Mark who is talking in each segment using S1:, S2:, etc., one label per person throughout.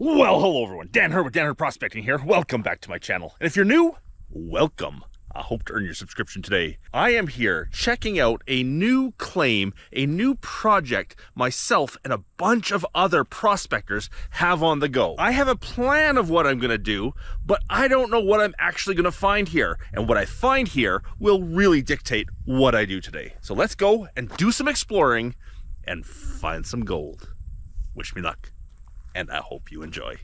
S1: Well, hello everyone, Dan Hurd with Dan Hurd Prospecting here. Welcome back to my channel. And if you're new, welcome. I hope to earn your subscription today. I am here checking out a new claim, a new project myself and a bunch of other prospectors have on the go. I have a plan of what I'm gonna do, but I don't know what I'm actually gonna find here. And what I find here will really dictate what I do today. So let's go and do some exploring and find some gold. Wish me luck, and I hope you enjoy.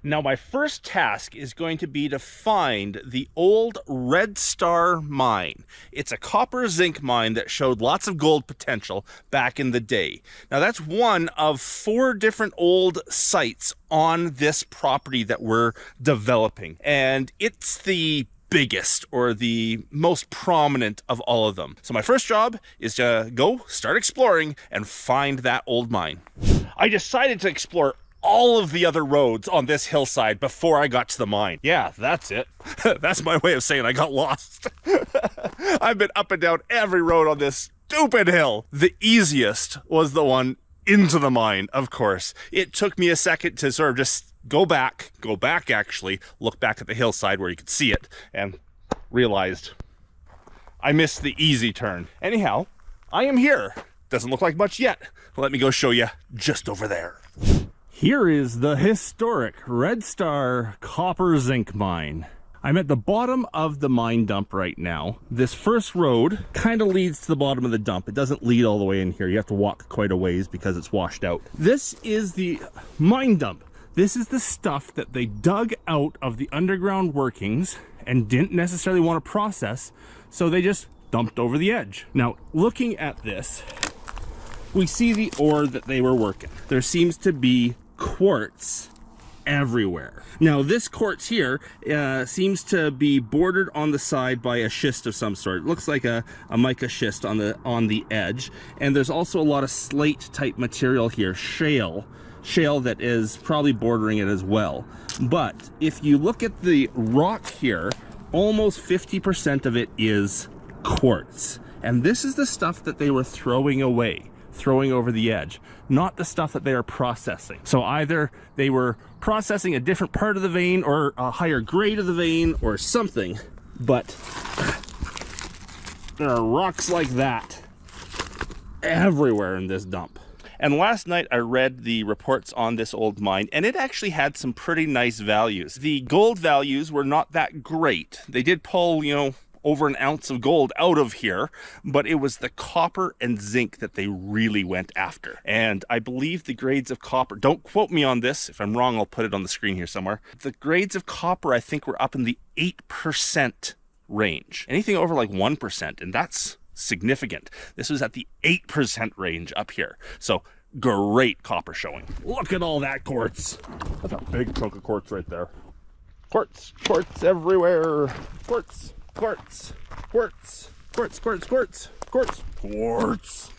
S1: Now my first task is going to be to find the old Red Star mine. It's a copper zinc mine that showed lots of gold potential back in the day. Now that's one of 4 different old sites on this property that we're developing. And it's the biggest or the most prominent of all of them. So my first job is to go start exploring and find that old mine. I decided to explore all of the other roads on this hillside before I got to the mine. Yeah, that's it. That's my way of saying I got lost. I've been up and down every road on this stupid hill. The easiest was the one into the mine, of course. It took me a second to sort of just go back actually, look back at the hillside where you could see it, and realized I missed the easy turn. Anyhow, I am here. Doesn't look like much yet. Let me go show you just over there. Here is the historic Red Star copper zinc mine. I'm at the bottom of the mine dump right now. This first road kind of leads to the bottom of the dump. It doesn't lead all the way in here. You have to walk quite a ways because it's washed out. This is the mine dump. This is the stuff that they dug out of the underground workings and didn't necessarily want to process, so they just dumped over the edge. Now, looking at this, we see the ore that they were working. There seems to be quartz everywhere. Now this quartz here seems to be bordered on the side by a schist of some sort. It looks like a mica schist on the edge, and there's also a lot of slate type material here, shale that is probably bordering it as well. But if you look at the rock here, almost 50% of it is quartz, and this is the stuff that they were throwing away, throwing over the edge, not the stuff that they are processing. So either they were processing a different part of the vein or a higher grade of the vein or something, but there are rocks like that everywhere in this dump. And last night I read the reports on this old mine, and it actually had some pretty nice values. The gold values were not that great. They did pull, over an ounce of gold out of here, but it was the copper and zinc that they really went after. And I believe the grades of copper, don't quote me on this, if I'm wrong I'll put it on the screen here somewhere. The grades of copper I think were up in the 8% range. Anything over like 1%, and that's significant. This was at the 8% range up here. So great copper showing. Look at all that quartz. That's a big chunk of quartz right there. Quartz everywhere. Quartz. Quartz, quartz, quartz, quartz, quartz, quartz, quartz.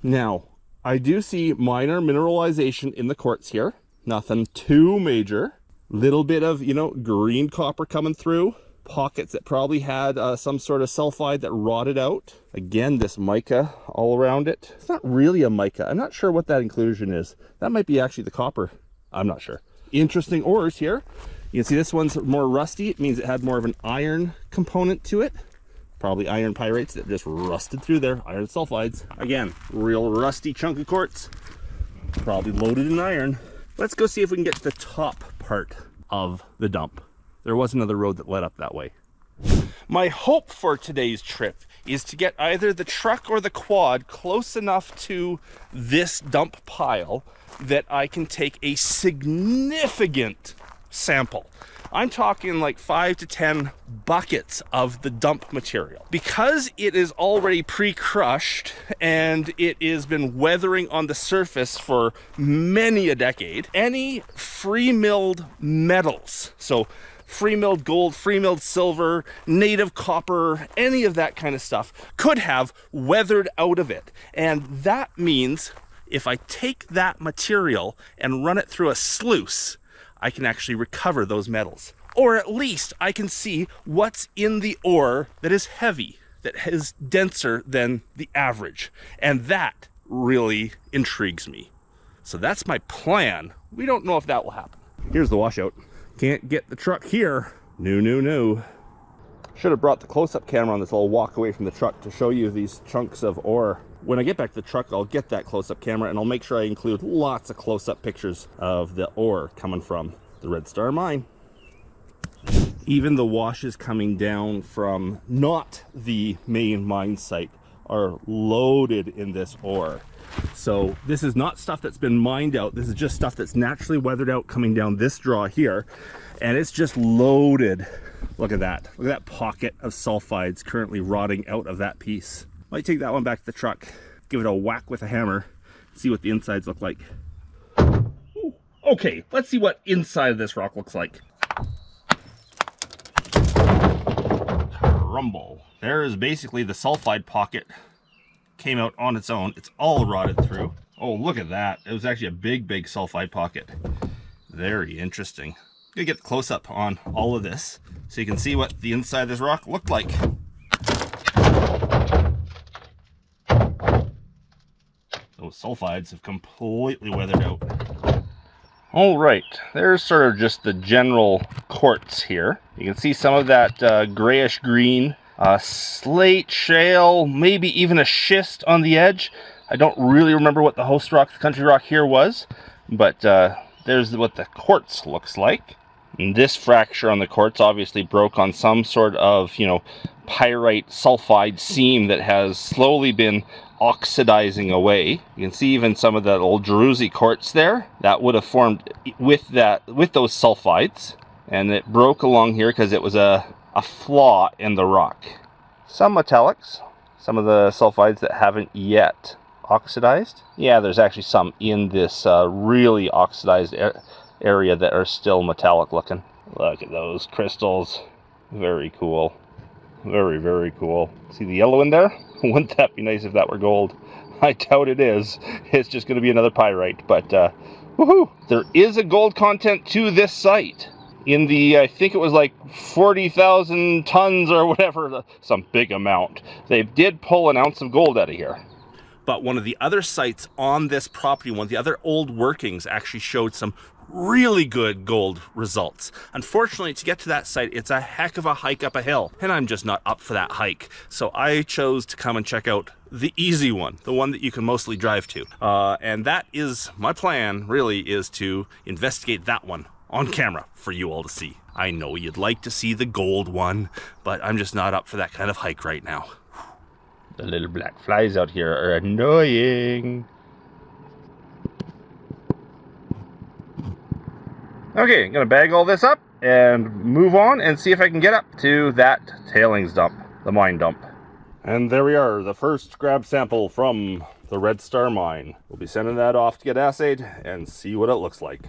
S1: Now, I do see minor mineralization in the quartz here. Nothing too major. Little bit of, green copper coming through. Pockets that probably had some sort of sulfide that rotted out. Again, this mica all around it. It's not really a mica. I'm not sure what that inclusion is. That might be actually the copper. I'm not sure. Interesting ores here. You can see this one's more rusty. It means it had more of an iron component to it. Probably iron pyrites that just rusted through there. Iron sulfides. Again, real rusty chunk of quartz. Probably loaded in iron. Let's go see if we can get to the top part of the dump. There was another road that led up that way. My hope for today's trip is to get either the truck or the quad close enough to this dump pile that I can take a significant sample. I'm talking like 5 to 10 buckets of the dump material. Because it is already pre-crushed and it has been weathering on the surface for many a decade, any free-milled metals, so free-milled gold, free-milled silver, native copper, any of that kind of stuff could have weathered out of it. And that means if I take that material and run it through a sluice, I can actually recover those metals. Or at least I can see what's in the ore that is heavy. that is denser than the average. And that really intrigues me. So that's my plan. We don't know if that will happen. Here's the washout. Can't get the truck here. No. Should have brought the close-up camera on this little walk away from the truck to show you these chunks of ore. When I get back to the truck, I'll get that close-up camera and I'll make sure I include lots of close-up pictures of the ore coming from the Red Star mine. Even the washes coming down from not the main mine site are loaded in this ore. So this is not stuff that's been mined out. This is just stuff that's naturally weathered out coming down this draw here. And it's just loaded. Look at that. Look at that pocket of sulfides currently rotting out of that piece. Might take that one back to the truck, give it a whack with a hammer, see what the insides look like. Ooh. Okay, let's see what inside of this rock looks like. Rumble. There is basically the sulfide pocket. Came out on its own. It's all rotted through. Oh, look at that. It was actually a big sulfide pocket. Very interesting. I'm gonna get the close-up on all of this so you can see what the inside of this rock looked like. Those sulfides have completely weathered out. All right, there's sort of just the general quartz here. You can see some of that grayish green, slate, shale, maybe even a schist on the edge. I don't really remember what the host rock, the country rock here was, but there's what the quartz looks like. And this fracture on the quartz obviously broke on some sort of, pyrite sulfide seam that has slowly been oxidizing away. You can see even some of that old Jerusi quartz there that would have formed with those sulfides, and it broke along here because it was a flaw in the rock. Some metallics, some of the sulfides that haven't yet oxidized. Yeah, there's actually some in this really oxidized area that are still metallic looking. Look at those crystals. Very cool. Very cool. See the yellow in there? Wouldn't that be nice if that were gold? I doubt it is. It's just going to be another pyrite, but woohoo! There is a gold content to this site. In the, I think it was like 40,000 tons or whatever, some big amount. They did pull an ounce of gold out of here. But one of the other sites on this property, one of the other old workings, actually showed some really good gold results. Unfortunately, to get to that site, it's a heck of a hike up a hill, and I'm just not up for that hike. So I chose to come and check out the easy one, the one that you can mostly drive to. And that is my plan, really, is to investigate that one on camera for you all to see. I know you'd like to see the gold one, but I'm just not up for that kind of hike right now. The little black flies out here are annoying. Okay, I'm gonna bag all this up and move on and see if I can get up to that tailings dump, the mine dump. And there we are, the first grab sample from the Red Star mine. We'll be sending that off to get assayed and see what it looks like.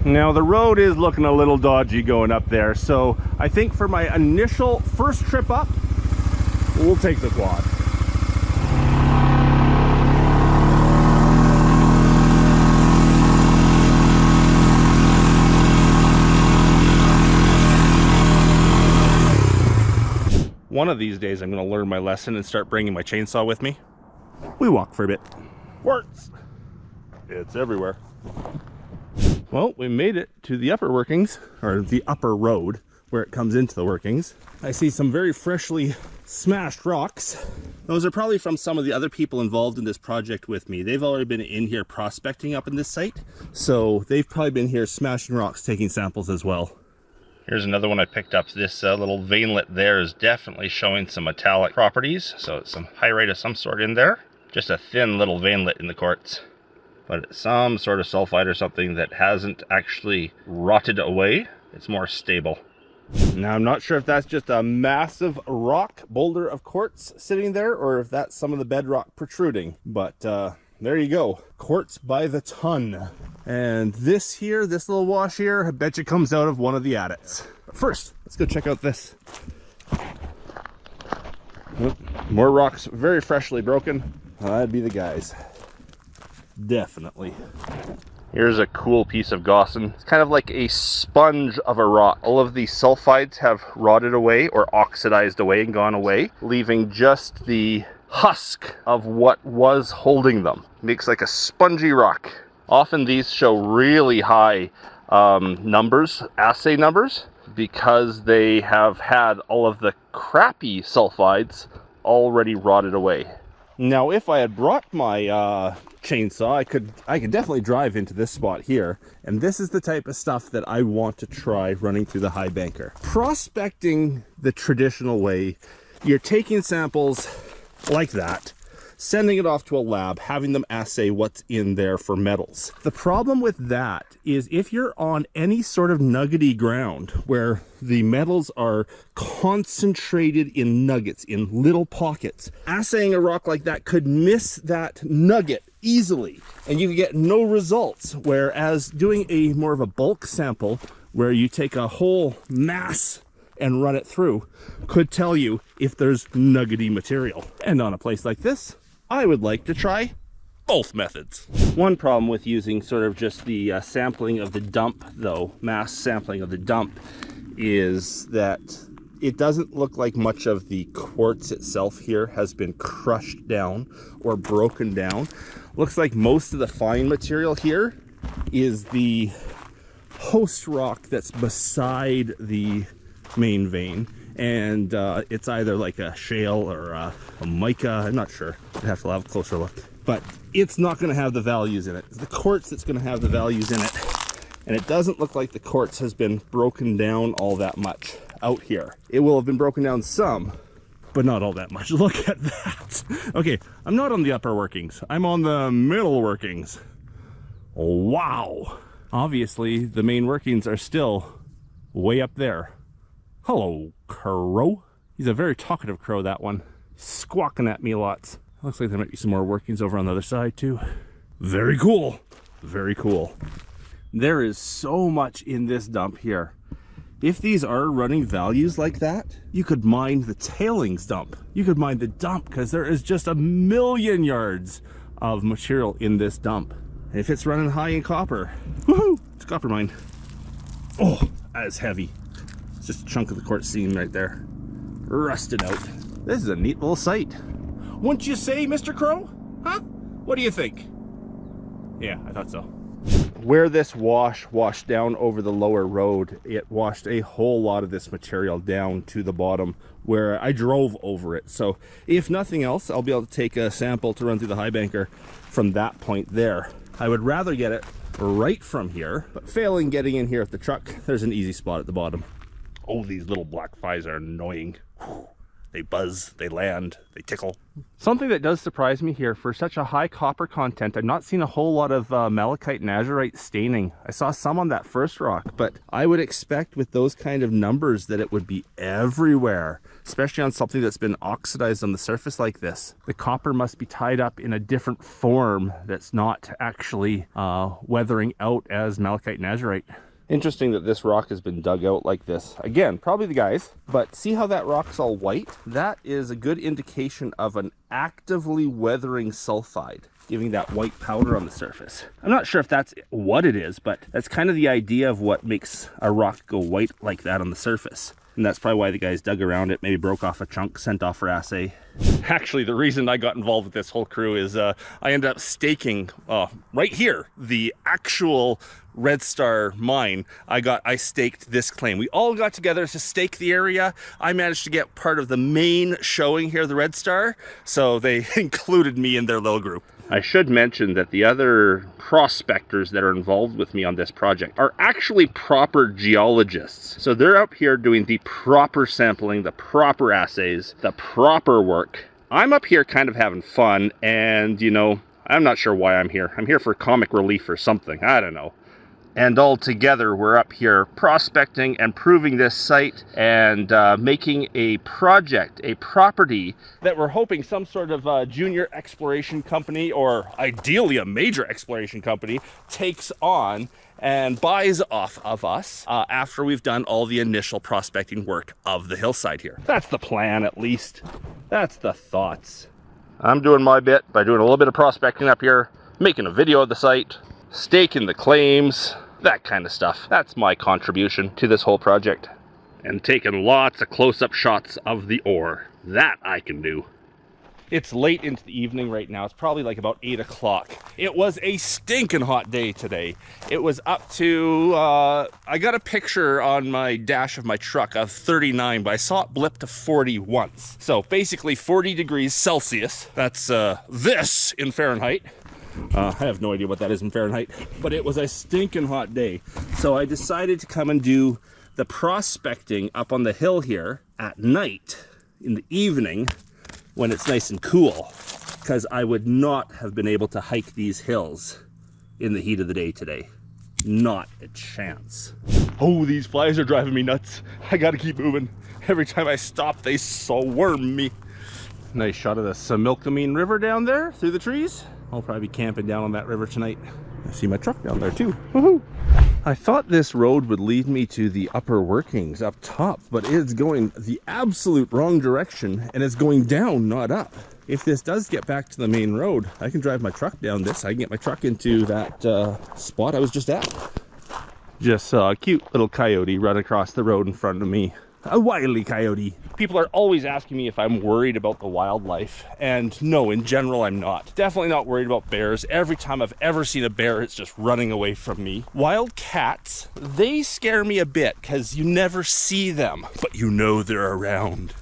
S1: Now the road is looking a little dodgy going up there, so I think for my initial first trip up, we'll take the quad. One of these days I'm going to learn my lesson and start bringing my chainsaw with me. We walk for a bit. Quartz! It's everywhere. Well, we made it to the upper workings, or the upper road where it comes into the workings. I see some very freshly smashed rocks. Those are probably from some of the other people involved in this project with me. They've already been in here prospecting up in this site, so they've probably been here smashing rocks, taking samples as well. Here's another one I picked up. This little veinlet there is definitely showing some metallic properties, so it's some pyrite of some sort in there. Just a thin little veinlet in the quartz, but it's some sort of sulfide or something that hasn't actually rotted away. It's more stable. Now I'm not sure if that's just a massive rock boulder of quartz sitting there, or if that's some of the bedrock protruding, but there you go, quartz by the ton. And this here, this little wash here, I bet you comes out of one of the adits. But first, let's go check out this. More rocks, very freshly broken. That'd be the guys. Definitely. Here's a cool piece of Gossan. It's kind of like a sponge of a rock. All of the sulfides have rotted away or oxidized away and gone away, leaving just the husk of what was holding them. Makes like a spongy rock. Often these show really high numbers, assay numbers, because they have had all of the crappy sulfides already rotted away. Now, if I had brought my chainsaw, I could definitely drive into this spot here, and this is the type of stuff that I want to try running through the high banker. Prospecting the traditional way, you're taking samples like that, sending it off to a lab, having them assay what's in there for metals. The problem with that is if you're on any sort of nuggety ground where the metals are concentrated in nuggets, in little pockets, assaying a rock like that could miss that nugget easily and you can get no results. Whereas doing a more of a bulk sample where you take a whole mass and run it through could tell you if there's nuggety material. And on a place like this, I would like to try both methods. One problem with using sort of just the sampling of the dump though, mass sampling of the dump, is that it doesn't look like much of the quartz itself here has been crushed down or broken down. Looks like most of the fine material here is the host rock that's beside the main vein. And it's either like a shale or a mica, I'm not sure. I'd have to have a closer look. But it's not going to have the values in it. It's the quartz that's going to have the values in it. And it doesn't look like the quartz has been broken down all that much out here. It will have been broken down some, but not all that much. Look at that. Okay, I'm not on the upper workings. I'm on the middle workings. Wow. Obviously, the main workings are still way up there. Hello, crow. He's a very talkative crow, that one. Squawking at me lots. Looks like there might be some more workings over on the other side too. Very cool. Very cool. There is so much in this dump here. If these are running values like that, you could mine the tailings dump. You could mine the dump because there is just a million yards of material in this dump. And if it's running high in copper, woohoo, it's a copper mine. Oh, that is heavy. Just a chunk of the quartz seam right there, rusted out. This is a neat little site. Wouldn't you say, Mr. Crow? Huh? What do you think? Yeah, I thought so. Where this washed down over the lower road, it washed a whole lot of this material down to the bottom where I drove over it. So if nothing else, I'll be able to take a sample to run through the high banker from that point there. I would rather get it right from here, but failing getting in here with the truck, there's an easy spot at the bottom. Oh, these little black flies are annoying. Whew. They buzz, they land, they tickle. Something that does surprise me here, for such a high copper content, I've not seen a whole lot of malachite and azurite staining. I saw some on that first rock, but I would expect with those kind of numbers that it would be everywhere, especially on something that's been oxidized on the surface like this. The copper must be tied up in a different form that's not actually weathering out as malachite and azurite. Interesting that this rock has been dug out like this. Again, probably the guys, but see how that rock's all white? That is a good indication of an actively weathering sulfide, giving that white powder on the surface. I'm not sure if that's what it is, but that's kind of the idea of what makes a rock go white like that on the surface. And that's probably why the guys dug around it, maybe broke off a chunk, sent off for assay. Actually, the reason I got involved with this whole crew is I ended up staking right here, the actual Red Star mine. I staked this claim. We all got together to stake the area. I managed to get part of the main showing here, the Red Star, so they included me in their little group. I should mention that the other prospectors that are involved with me on this project are actually proper geologists. So they're up here doing the proper sampling, the proper assays, the proper work. I'm up here kind of having fun, and you know, I'm not sure why I'm here. I'm here for comic relief or something, I don't know. And all together, we're up here prospecting and proving this site and making a project, a property that we're hoping some sort of junior exploration company, or ideally a major exploration company, takes on and buys off of us after we've done all the initial prospecting work of the hillside here. That's the plan, at least. That's the thoughts. I'm doing my bit by doing a little bit of prospecting up here, making a video of the site, staking the claims, that kind of stuff. That's my contribution to this whole project. And taking lots of close-up shots of the ore. That I can do. It's late into the evening right now. It's probably like about 8 o'clock. It was a stinking hot day today. It was up to, I got a picture on my dash of my truck of 39, but I saw it blip to 40 once. So basically 40 degrees Celsius. That's this in Fahrenheit. I have no idea what that is in Fahrenheit, but it was a stinking hot day. So I decided to come and do the prospecting up on the hill here at night in the evening when it's nice and cool, because I would not have been able to hike these hills in the heat of the day today. Not a chance. Oh, these flies are driving me nuts. I gotta keep moving. Every time I stop, they swarm me. Nice shot of the Similkameen River down there through the trees. I'll probably be camping down on that river tonight. I see my truck down there too. Woohoo! I thought this road would lead me to the upper workings up top, but it's going the absolute wrong direction, and it's going down, not up. If this does get back to the main road, I can drive my truck down this. I can get my truck into that spot I was just at. Just saw a cute little coyote run across the road in front of me. A wily coyote. People are always asking me if I'm worried about the wildlife, and no, in general I'm not. Definitely not worried about bears. Every time I've ever seen a bear, it's just running away from me. Wild cats, they scare me a bit because you never see them, but you know they're around.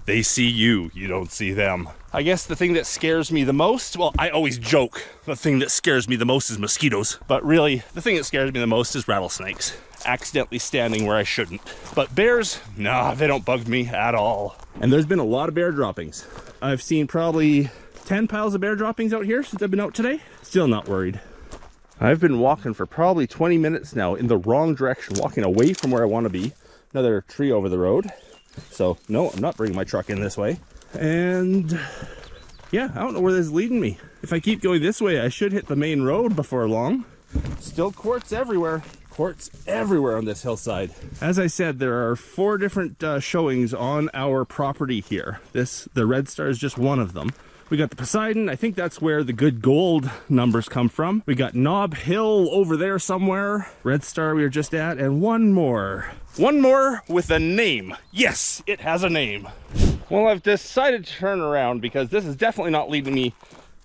S1: They see you, you don't see them. I guess the thing that scares me the most, well, I always joke, the thing that scares me the most is mosquitoes, but really, the thing that scares me the most is rattlesnakes. Accidentally standing where I shouldn't. But bears, nah, they don't bug me at all. And there's been a lot of bear droppings. I've seen probably 10 piles of bear droppings out here since I've been out today. Still not worried. I've been walking for probably 20 minutes now in the wrong direction, walking away from where I want to be. Another tree over the road. So no, I'm not bringing my truck in this way. And yeah, I don't know where this is leading me. If I keep going this way, I should hit the main road before long. Still quartz everywhere. Quartz everywhere on this hillside. As I said, there are 4 different showings on our property here. The Red Star is just one of them. We got the Poseidon. I think that's where the good gold numbers come from. We got Knob Hill over there somewhere. Red Star we were just at, and one more. One more with a name. Yes, it has a name. Well, I've decided to turn around because this is definitely not leading me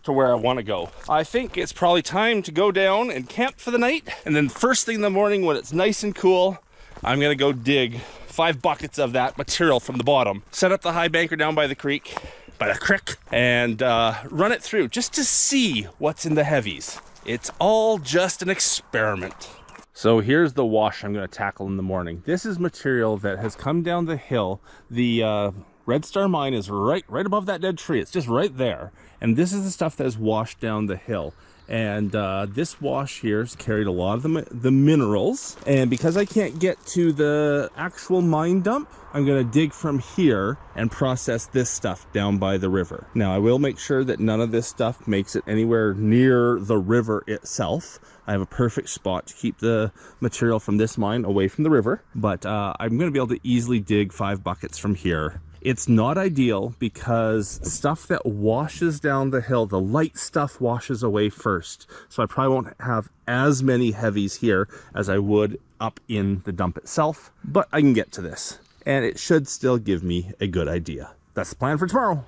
S1: to where I want to go. I think it's probably time to go down and camp for the night, and then first thing in the morning when it's nice and cool, I'm gonna go dig 5 buckets of that material from the bottom, set up the high banker down by the creek, and run it through just to see what's in the heavies. It's all just an experiment. So here's the wash I'm going to tackle in the morning. This is material that has come down the hill. The Red Star mine is right above that dead tree. It's just right there. And this is the stuff that is washed down the hill. And this wash here has carried a lot of the minerals. And because I can't get to the actual mine dump, I'm going to dig from here and process this stuff down by the river. Now, I will make sure that none of this stuff makes it anywhere near the river itself. I have a perfect spot to keep the material from this mine away from the river. But I'm going to be able to easily dig 5 buckets from here. It's not ideal because stuff that washes down the hill, the light stuff washes away first. So I probably won't have as many heavies here as I would up in the dump itself, but I can get to this and it should still give me a good idea. That's the plan for tomorrow.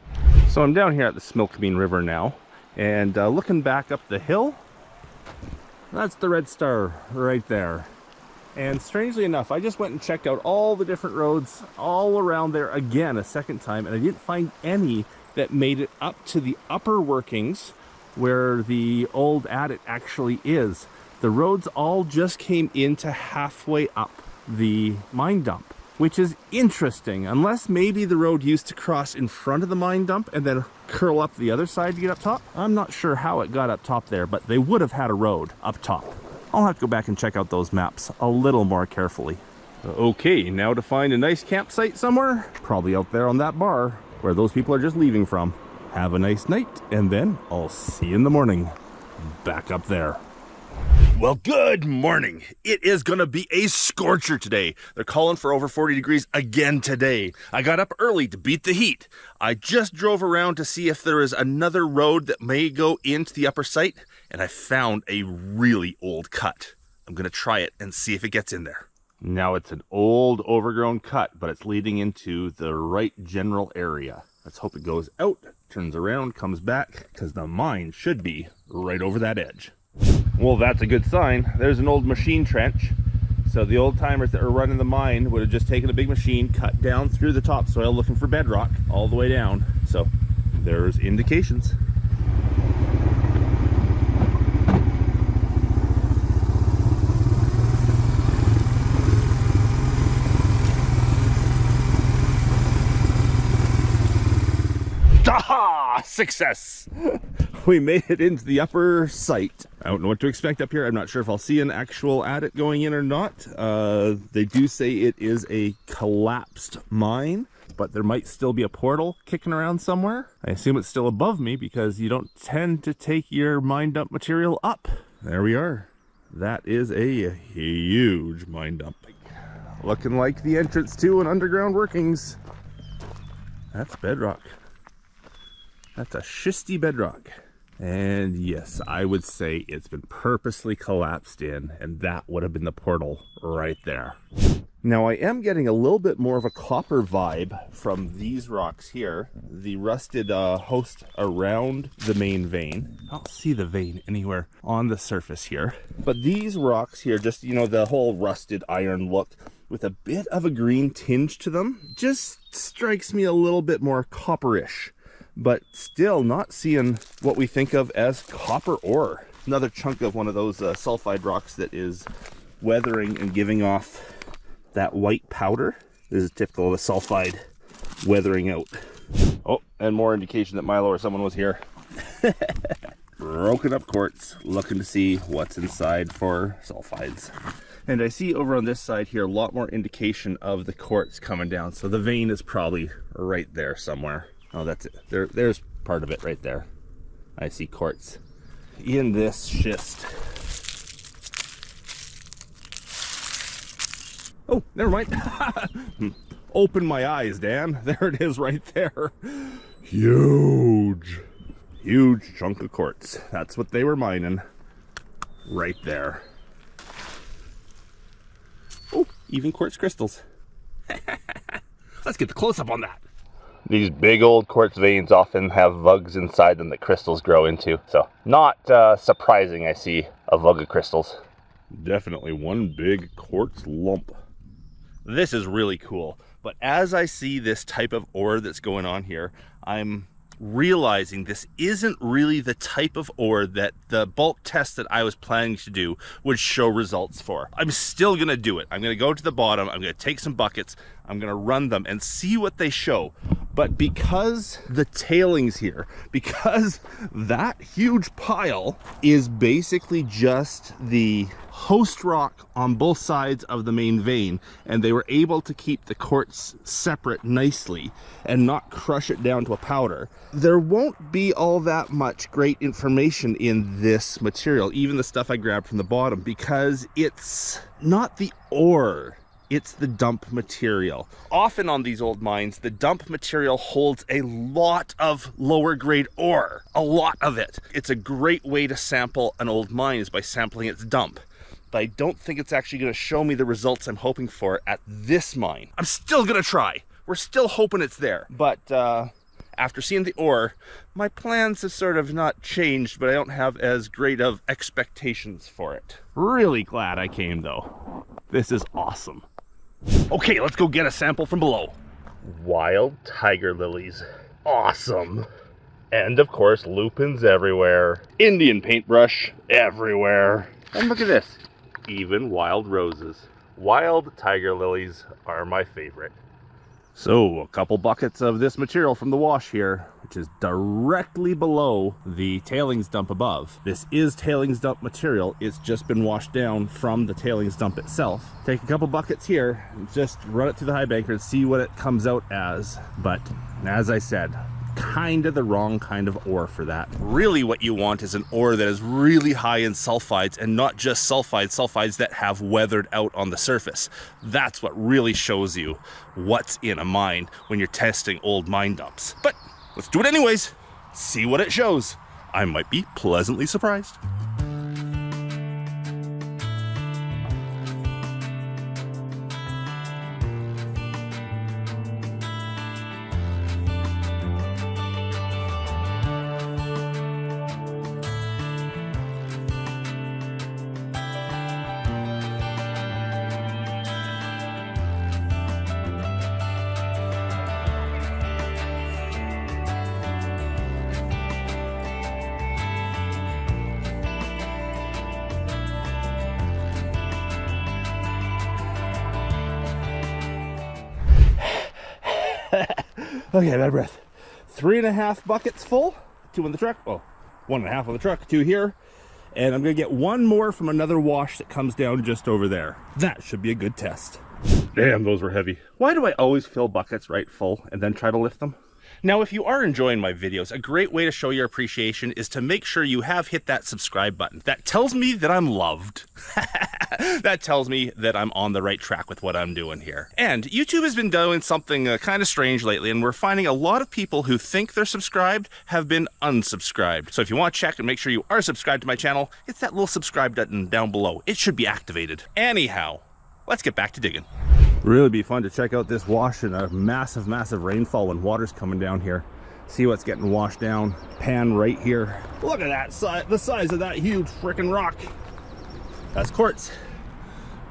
S1: So I'm down here at the Similkameen River now, and looking back up the hill, that's the Red Star right there. And strangely enough, I just went and checked out all the different roads all around there again a second time, and I didn't find any that made it up to the upper workings where the old adit actually is. The roads all just came into halfway up the mine dump, which is interesting, unless maybe the road used to cross in front of the mine dump and then curl up the other side to get up top. I'm not sure how it got up top there, but they would have had a road up top. I'll have to go back and check out those maps a little more carefully. Okay, now to find a nice campsite somewhere, probably out there on that bar where those people are just leaving from. Have a nice night, and then I'll see you in the morning. Back up there. Well, good morning. It is gonna be a scorcher today. They're calling for over 40 degrees again today. I got up early to beat the heat. I just drove around to see if there is another road that may go into the upper site, and I found a really old cut. I'm gonna try it and see if it gets in there. Now it's an old overgrown cut, but it's leading into the right general area. Let's hope it goes out, turns around, comes back, because the mine should be right over that edge. Well, that's a good sign. There's an old machine trench. So the old timers that were running the mine would have just taken a big machine, cut down through the topsoil looking for bedrock all the way down. So there's indications. Aha! Success! We made it into the upper site. I don't know what to expect up here. I'm not sure if I'll see an actual adit going in or not. They do say it is a collapsed mine, but there might still be a portal kicking around somewhere. I assume it's still above me because you don't tend to take your mine dump material up. There we are. That is a huge mine dump. Looking like the entrance to an underground workings. That's bedrock. That's a schisty bedrock. And yes, I would say it's been purposely collapsed in, and that would have been the portal right there. Now I am getting a little bit more of a copper vibe from these rocks here. The rusted host around the main vein. I don't see the vein anywhere on the surface here. But these rocks here, just, you know, the whole rusted iron look with a bit of a green tinge to them, just strikes me a little bit more copperish. But still not seeing what we think of as copper ore. Another chunk of one of those sulfide rocks that is weathering and giving off that white powder. This is typical of a sulfide weathering out. Oh, and more indication that Milo or someone was here. Broken up quartz, looking to see what's inside for sulfides. And I see over on this side here a lot more indication of the quartz coming down. So the vein is probably right there somewhere. Oh, that's it. There's part of it right there. I see quartz in this schist. Oh, never mind. Open my eyes, Dan. There it is right there. Huge. Huge chunk of quartz. That's what they were mining. Right there. Oh, even quartz crystals. Let's get the close-up on that. These big old quartz veins often have vugs inside them that crystals grow into. So not surprising I see a vug of crystals. Definitely one big quartz lump. This is really cool. But as I see this type of ore that's going on here, I'm realizing this isn't really the type of ore that the bulk test that I was planning to do would show results for. I'm still gonna do it. I'm gonna go to the bottom, I'm gonna take some buckets, I'm gonna run them and see what they show. But because the tailings here, because that huge pile is basically just the host rock on both sides of the main vein, and they were able to keep the quartz separate nicely and not crush it down to a powder, there won't be all that much great information in this material, even the stuff I grabbed from the bottom, because it's not the ore. It's the dump material. Often on these old mines, the dump material holds a lot of lower grade ore, a lot of it. It's a great way to sample an old mine is by sampling its dump. But I don't think it's actually gonna show me the results I'm hoping for at this mine. I'm still gonna try. We're still hoping it's there. But after seeing the ore, my plans have sort of not changed, but I don't have as great of expectations for it. Really glad I came though. This is awesome. Okay, let's go get a sample from below. Wild tiger lilies. Awesome. And of course, lupins everywhere. Indian paintbrush everywhere. And look at this. Even wild roses. Wild tiger lilies are my favorite. So, a couple buckets of this material from the wash here, which is directly below the tailings dump above. This is tailings dump material. It's just been washed down from the tailings dump itself. Take a couple buckets here, and just run it through the high banker and see what it comes out as. But, as I said, kind of the wrong kind of ore for that. Really what you want is an ore that is really high in sulfides, and not just sulfides that have weathered out on the surface. That's what really shows you what's in a mine when you're testing old mine dumps. But let's do it anyways, see what it shows. I might be pleasantly surprised. Okay, bad breath. 3.5 buckets full, 2 in the truck. Oh, 1.5 on the truck, 2 here. And I'm gonna get 1 more from another wash that comes down just over there. That should be a good test. Damn, those were heavy. Why do I always fill buckets right full and then try to lift them? Now, if you are enjoying my videos, a great way to show your appreciation is to make sure you have hit that subscribe button. That tells me that I'm loved. That tells me that I'm on the right track with what I'm doing here. And YouTube has been doing something kind of strange lately, and we're finding a lot of people who think they're subscribed have been unsubscribed. So if you want to check and make sure you are subscribed to my channel, it's that little subscribe button down below. It should be activated. Anyhow, let's get back to digging. Really be fun to check out this wash in a massive, massive rainfall when water's coming down here. See what's getting washed down. Pan right here. Look at that, the size of that huge freaking rock. That's quartz.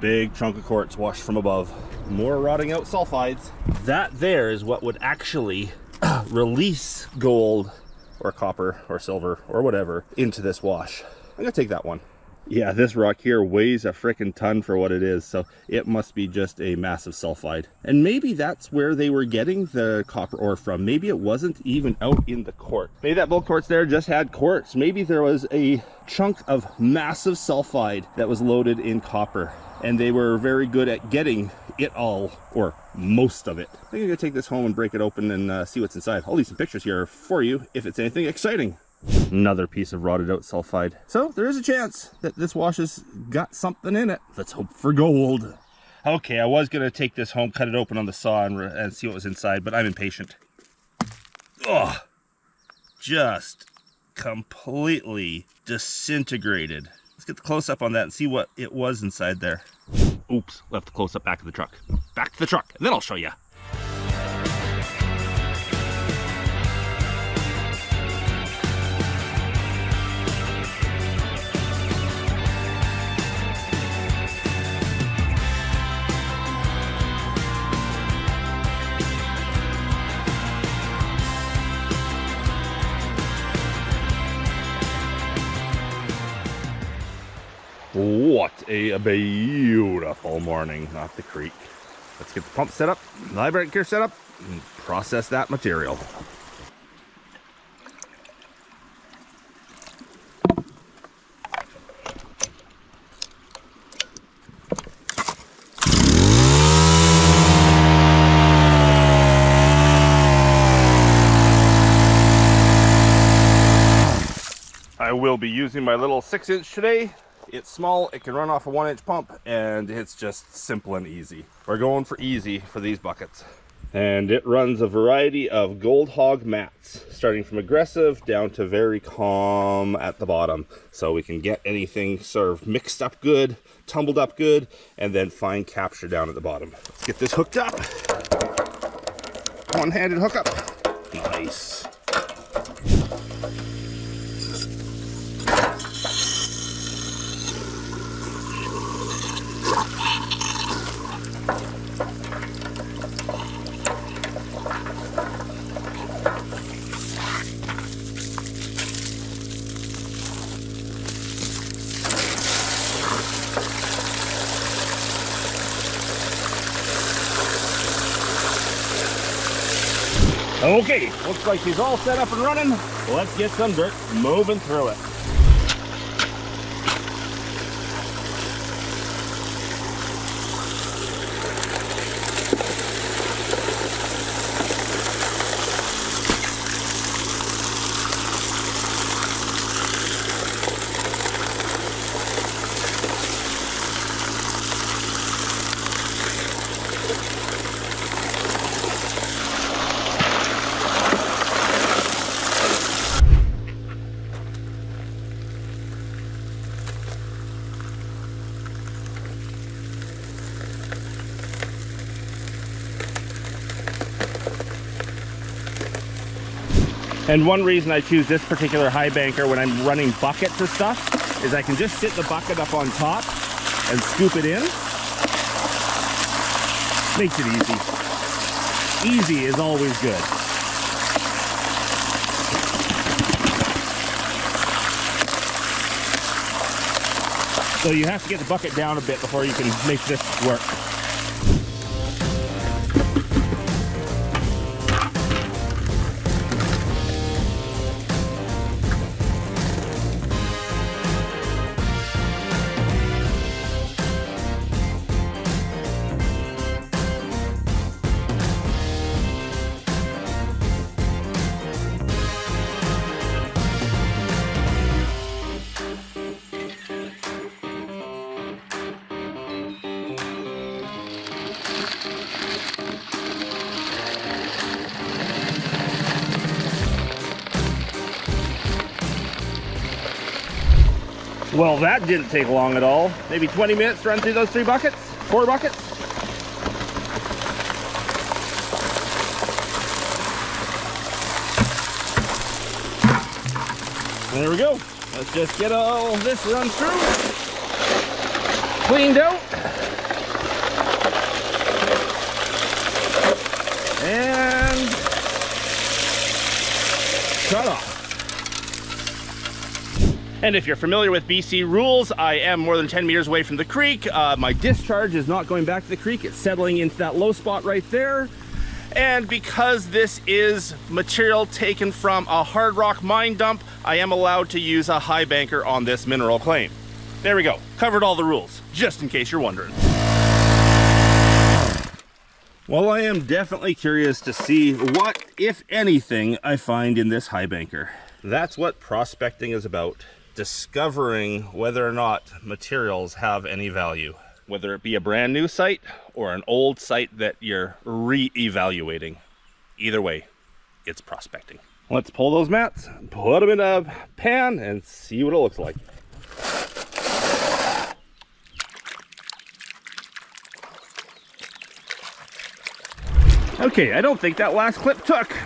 S1: Big chunk of quartz washed from above. More rotting out sulfides. That there is what would actually release gold or copper or silver or whatever into this wash. I'm gonna take that one. Yeah, this rock here weighs a frickin' ton for what it is, so it must be just a massive sulfide. And maybe that's where they were getting the copper ore from. Maybe it wasn't even out in the quartz. Maybe that bulk quartz there just had quartz. Maybe there was a chunk of massive sulfide that was loaded in copper, and they were very good at getting it all, or most of it. I think I'm gonna take this home and break it open and see what's inside. I'll leave some pictures here for you if it's anything exciting. Another piece of rotted out sulfide. So there is a chance that this wash has got something in it. Let's hope for gold. Okay, I was gonna take this home, cut it open on the saw and see what was inside, but I'm impatient. Ugh, just completely disintegrated. Let's get the close up on that and see what it was inside there. Oops, left the close up back of the truck. Back to the truck, and then I'll show you. What a beautiful morning off the creek. Let's get the pump set up, the vibrant gear set up, and process that material. I will be using my little 6-inch today. It's small, it can run off a 1-inch pump, and it's just simple and easy. We're going for easy for these buckets. And it runs a variety of Gold Hog mats, starting from aggressive down to very calm at the bottom. So we can get anything sort of mixed up good, tumbled up good, and then fine capture down at the bottom. Let's get this hooked up. One-handed hookup. Nice. Okay, looks like he's all set up and running. Let's get some dirt moving through it. And one reason I choose this particular high banker when I'm running buckets and stuff is I can just sit the bucket up on top and scoop it in. Makes it easy. Easy is always good. So you have to get the bucket down a bit before you can make this work. Well, that didn't take long at all. Maybe 20 minutes to run through those 4 buckets. There we go. Let's just get all this run through, cleaned out, and cut off. And if you're familiar with BC rules, I am more than 10 meters away from the creek. My discharge is not going back to the creek. It's settling into that low spot right there. And because this is material taken from a hard rock mine dump, I am allowed to use a high banker on this mineral claim. There we go. Covered all the rules, just in case you're wondering. Well, I am definitely curious to see what, if anything, I find in this high banker. That's what prospecting is about. Discovering whether or not materials have any value. Whether it be a brand new site or an old site that you're re-evaluating. Either way, it's prospecting. Let's pull those mats, put them in a pan, and see what it looks like. Okay, I don't think that last clip took.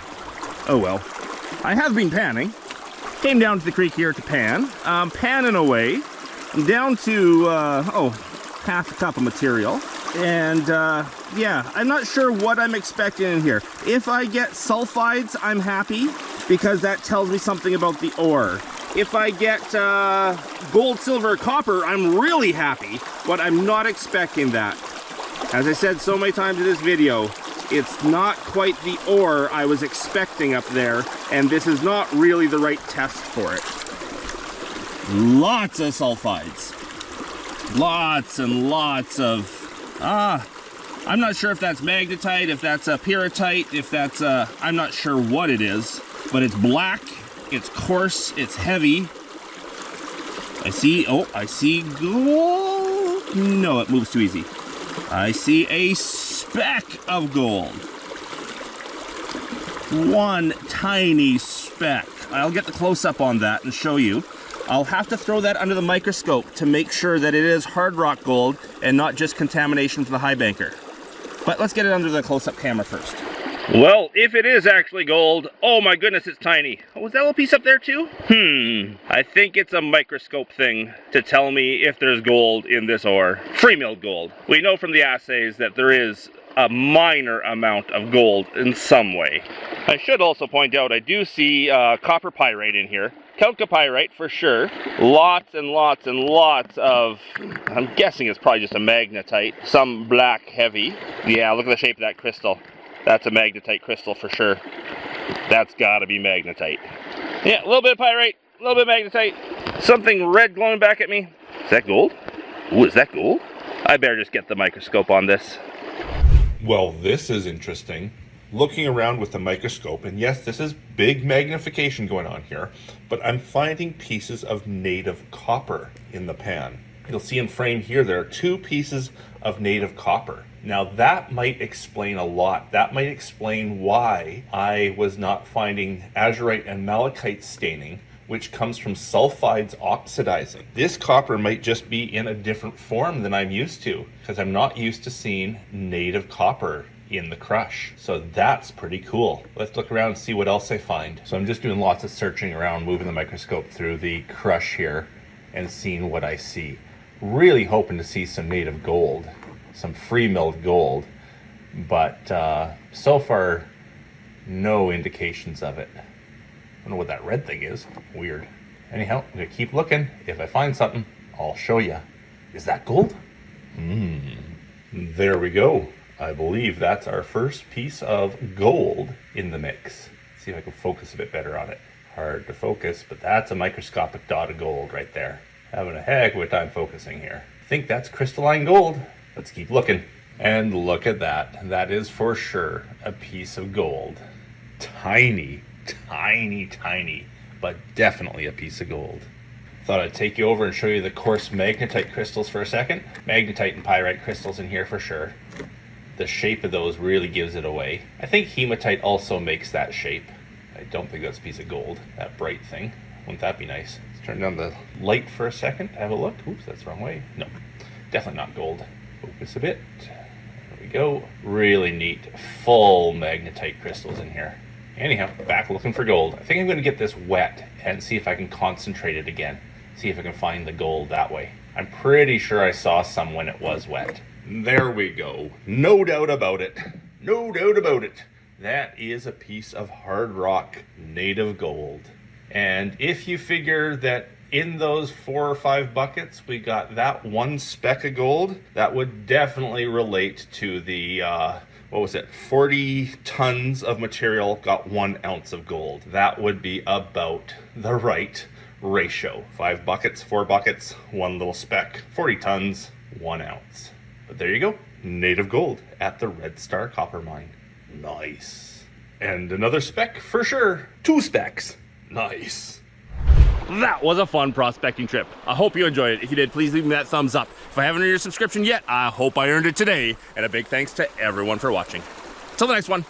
S1: Oh well. I have been panning. Came down to the creek here to pan. Panning away. I'm down to, half a cup of material. And yeah, I'm not sure what I'm expecting in here. If I get sulfides, I'm happy because that tells me something about the ore. If I get gold, silver, copper, I'm really happy, but I'm not expecting that. As I said so many times in this video, it's not quite the ore I was expecting up there, and this is not really the right test for it. Lots of sulfides. Lots and lots of, I'm not sure if that's magnetite, if that's a pyrrhotite, if that's I'm not sure what it is, but it's black, it's coarse, it's heavy. I see gold. No, it moves too easy. I see a speck of gold. One tiny speck. I'll get the close-up on that and show you. I'll have to throw that under the microscope to make sure that it is hard rock gold and not just contamination from the high banker. But let's get it under the close-up camera first. Well, if it is actually gold, oh my goodness, it's tiny. Oh, was that little piece up there too? I think it's a microscope thing to tell me if there's gold in this ore. Free-milled gold. We know from the assays that there is a minor amount of gold in some way. I should also point out I do see copper pyrite in here. Chalcopyrite for sure. Lots and lots and lots of, I'm guessing it's probably just a magnetite. Some black heavy. Yeah, look at the shape of that crystal. That's a magnetite crystal for sure. That's gotta be magnetite. Yeah, a little bit of pyrite, a little bit of magnetite. Something red glowing back at me. Is that gold? Ooh, is that gold? I better just get the microscope on this.
S2: Well, this is interesting. Looking around with the microscope, and yes, this is big magnification going on here, but I'm finding pieces of native copper in the pan. You'll see in frame here, there are 2 pieces of native copper. Now that might explain a lot. That might explain why I was not finding azurite and malachite staining, which comes from sulfides oxidizing. This copper might just be in a different form than I'm used to, because I'm not used to seeing native copper in the crush. So that's pretty cool. Let's look around and see what else I find. So I'm just doing lots of searching around, moving the microscope through the crush here and seeing what I see. Really hoping to see some native gold, some free milled gold, but so far no indications of it. I don't know what that red thing is. Weird. Anyhow, I'm gonna keep looking. If I find something, I'll show you. Is that gold? There we go. I believe that's our first piece of gold in the mix. See if I can focus a bit better on it. Hard to focus, but that's a microscopic dot of gold right there. Having a heck of a time focusing here. I think that's crystalline gold. Let's keep looking. And look at that. That is for sure a piece of gold. Tiny, tiny, tiny, but definitely a piece of gold. Thought I'd take you over and show you the coarse magnetite crystals for a second. Magnetite and pyrite crystals in here for sure. The shape of those really gives it away. I think hematite also makes that shape. I don't think that's a piece of gold, that bright thing. Wouldn't that be nice? Let's turn down the light for a second. Have a look. Oops, that's the wrong way. No, definitely not gold. Focus a bit. There we go. Really neat, full magnetite crystals in here. Anyhow, back looking for gold. I think I'm going to get this wet and see if I can concentrate it again. See if I can find the gold that way. I'm pretty sure I saw some when it was wet. There we go. No doubt about it. No doubt about it. That is a piece of hard rock native gold. And if you figure that in those 4 or 5 buckets, we got that one speck of gold, that would definitely relate to the, 40 tons of material got 1 ounce of gold. That would be about the right ratio. 5 buckets, 4 buckets, 1 little speck, 40 tons, 1 ounce. But there you go, native gold at the Red Star Copper Mine. Nice. And another speck for sure. 2 specks. Nice.
S1: That was a fun prospecting trip. I hope you enjoyed it. If you did, please leave me that thumbs up. If I haven't earned your subscription yet, I hope I earned it today. And a big thanks to everyone for watching. Till the next one.